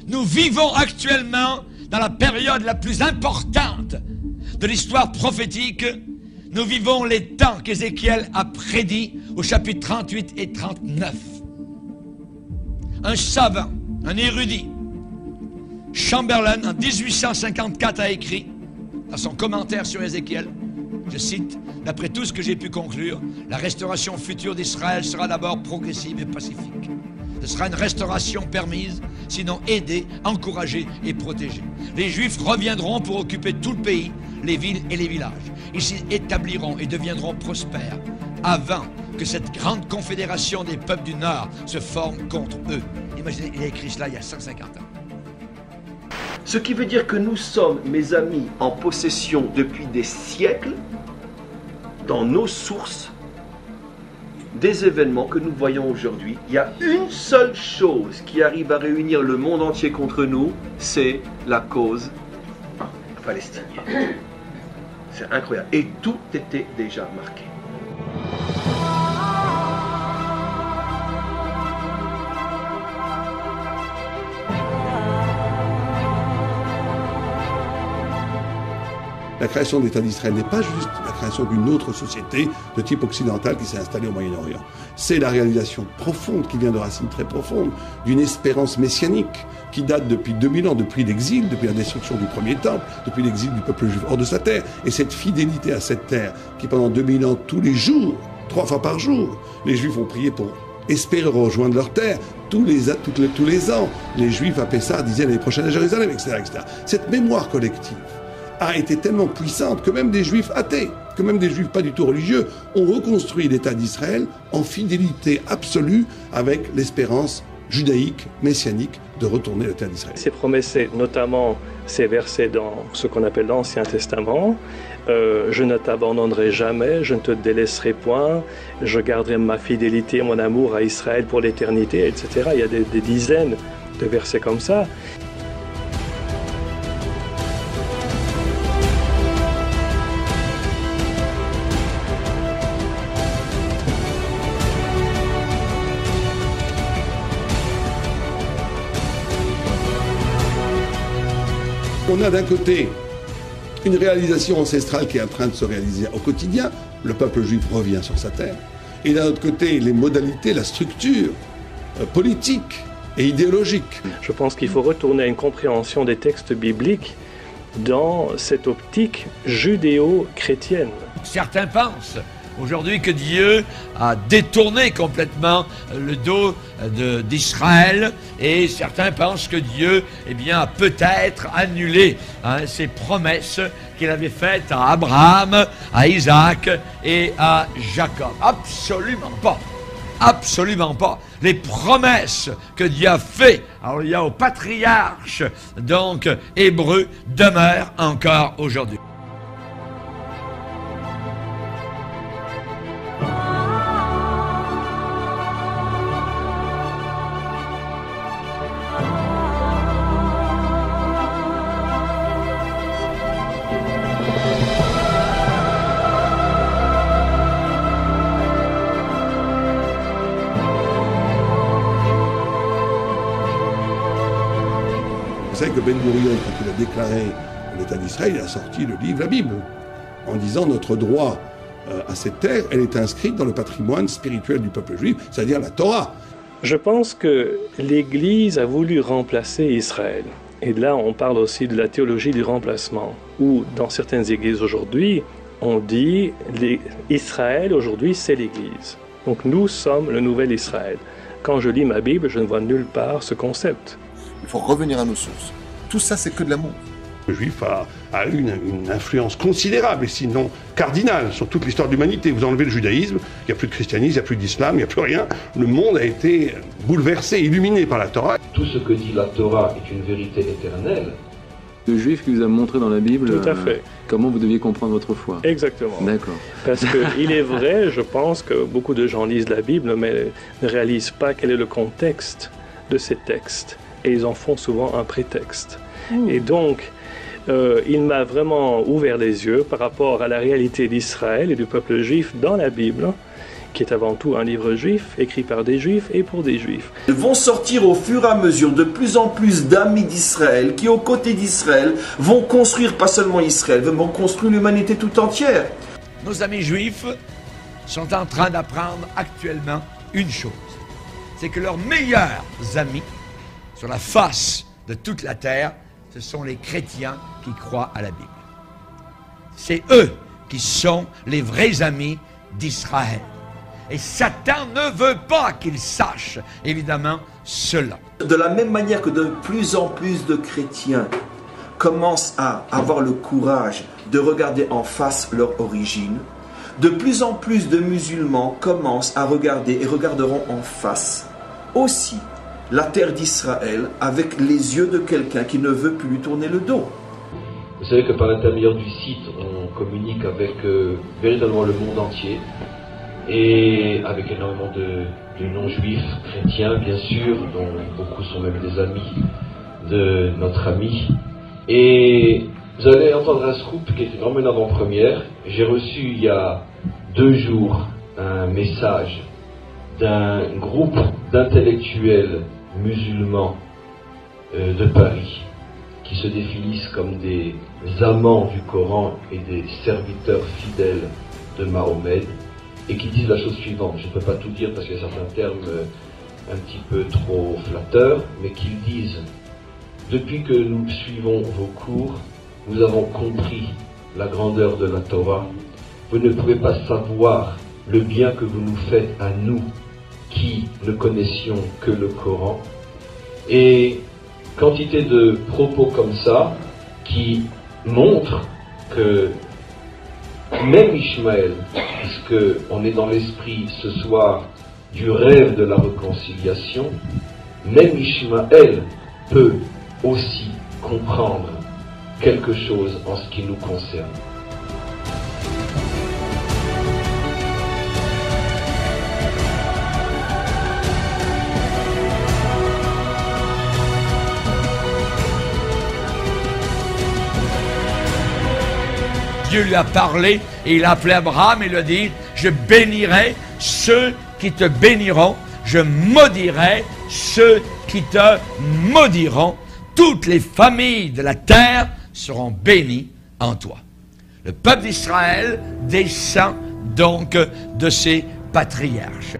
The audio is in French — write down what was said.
Nous vivons actuellement dans la période la plus importante de l'histoire prophétique. Nous vivons les temps qu'Ézéchiel a prédits au chapitre 38 et 39. Un savant, un érudit, Chamberlain, en 1854, a écrit, dans son commentaire sur Ézéchiel, je cite, « D'après tout ce que j'ai pu conclure, la restauration future d'Israël sera d'abord progressive et pacifique. Ce sera une restauration permise, sinon aidée, encouragée et protégée. Les Juifs reviendront pour occuper tout le pays, les villes et les villages. Ils s'y établiront et deviendront prospères avant que cette grande confédération des peuples du Nord se forme contre eux. » Imaginez, il a écrit cela il y a 150 ans. Ce qui veut dire que nous sommes, mes amis, en possession depuis des siècles, dans nos sources, des événements que nous voyons aujourd'hui. Il y a une seule chose qui arrive à réunir le monde entier contre nous, c'est la cause palestinienne. C'est incroyable. Et tout était déjà marqué. La création de l'État d'Israël n'est pas juste la création d'une autre société de type occidental qui s'est installée au Moyen-Orient. C'est la réalisation profonde, qui vient de racines très profondes, d'une espérance messianique qui date depuis 2000 ans, depuis l'exil, depuis la destruction du premier temple, depuis l'exil du peuple juif hors de sa terre. Et cette fidélité à cette terre qui pendant 2000 ans, tous les jours, 3 fois par jour, les Juifs ont prié pour espérer rejoindre leur terre. Tous les ans, les Juifs à Pessah disaient l'année prochaine à Jérusalem, etc., etc. Cette mémoire collective a été tellement puissante que même des Juifs athées, que même des Juifs pas du tout religieux, ont reconstruit l'État d'Israël en fidélité absolue avec l'espérance judaïque, messianique, de retourner l'État d'Israël. Ces promesses, notamment ces versets dans ce qu'on appelle l'Ancien Testament, je ne t'abandonnerai jamais, je ne te délaisserai point, je garderai ma fidélité, mon amour à Israël pour l'éternité, etc. Il y a des dizaines de versets comme ça. On a d'un côté une réalisation ancestrale qui est en train de se réaliser au quotidien. Le peuple juif revient sur sa terre. Et d'un autre côté, les modalités, la structure politique et idéologique. Je pense qu'il faut retourner à une compréhension des textes bibliques dans cette optique judéo-chrétienne. Certains pensent aujourd'hui que Dieu a détourné complètement le dos d'Israël, et certains pensent que Dieu a peut-être annulé ses promesses qu'il avait faites à Abraham, à Isaac et à Jacob. Absolument pas. Absolument pas. Les promesses que Dieu a faites aux patriarches donc hébreux demeurent encore aujourd'hui. Vous savez que Ben Gurion, quand il a déclaré l'État d'Israël, il a sorti le livre, la Bible, en disant notre droit à cette terre, elle est inscrite dans le patrimoine spirituel du peuple juif, c'est-à-dire la Torah. Je pense que l'Église a voulu remplacer Israël. Et là, on parle aussi de la théologie du remplacement, où dans certaines églises aujourd'hui, on dit Israël aujourd'hui, c'est l'Église. Donc nous sommes le nouvel Israël. Quand je lis ma Bible, je ne vois nulle part ce concept. Il faut revenir à nos sources. Tout ça, c'est que de l'amour. Le juif a eu une influence considérable, et sinon cardinale, sur toute l'histoire de l'humanité. Vous enlevez le judaïsme, il n'y a plus de christianisme, il n'y a plus d'islam, il n'y a plus rien. Le monde a été bouleversé, illuminé par la Torah. Tout ce que dit la Torah est une vérité éternelle. Le juif qui vous a montré dans la Bible Tout à fait. Comment vous deviez comprendre votre foi. Exactement. D'accord. Parce qu'il est vrai, je pense que beaucoup de gens lisent la Bible, mais ne réalisent pas quel est le contexte de ces textes. Et ils en font souvent un prétexte. Et donc, il m'a vraiment ouvert les yeux par rapport à la réalité d'Israël et du peuple juif dans la Bible, qui est avant tout un livre juif, écrit par des juifs et pour des juifs. Ils vont sortir au fur et à mesure de plus en plus d'amis d'Israël qui, aux côtés d'Israël, vont construire pas seulement Israël, vont construire l'humanité tout entière. Nos amis juifs sont en train d'apprendre actuellement une chose, c'est que leurs meilleurs amis sur la face de toute la terre, ce sont les chrétiens qui croient à la Bible. C'est eux qui sont les vrais amis d'Israël. Et Satan ne veut pas qu'ils sachent, évidemment, cela. De la même manière que de plus en plus de chrétiens commencent à avoir le courage de regarder en face leur origine, de plus en plus de musulmans commencent à regarder et regarderont en face aussi la terre d'Israël avec les yeux de quelqu'un qui ne veut plus lui tourner le dos. Vous savez que par l'intermédiaire du site, on communique avec véritablement le monde entier et avec énormément de non-juifs, chrétiens bien sûr, dont beaucoup sont même des amis de notre ami. Et vous allez entendre un scoop qui est vraiment une avant-première. J'ai reçu il y a 2 jours un message d'un groupe d'intellectuels musulmans de Paris qui se définissent comme des amants du Coran et des serviteurs fidèles de Mahomet et qui disent la chose suivante. Je ne peux pas tout dire parce qu'il y a certains termes un petit peu trop flatteurs, mais qu'ils disent: depuis que nous suivons vos cours, nous avons compris la grandeur de la Torah. Vous ne pouvez pas savoir le bien que vous nous faites à nous qui ne connaissions que le Coran. Et quantité de propos comme ça qui montrent que même Ishmaël, puisque on est dans l'esprit ce soir du rêve de la réconciliation, même Ishmaël peut aussi comprendre quelque chose en ce qui nous concerne. Dieu lui a parlé et il a appelé Abraham et lui a dit: je bénirai ceux qui te béniront, je maudirai ceux qui te maudiront. Toutes les familles de la terre seront bénies en toi. Le peuple d'Israël descend donc de ses patriarches.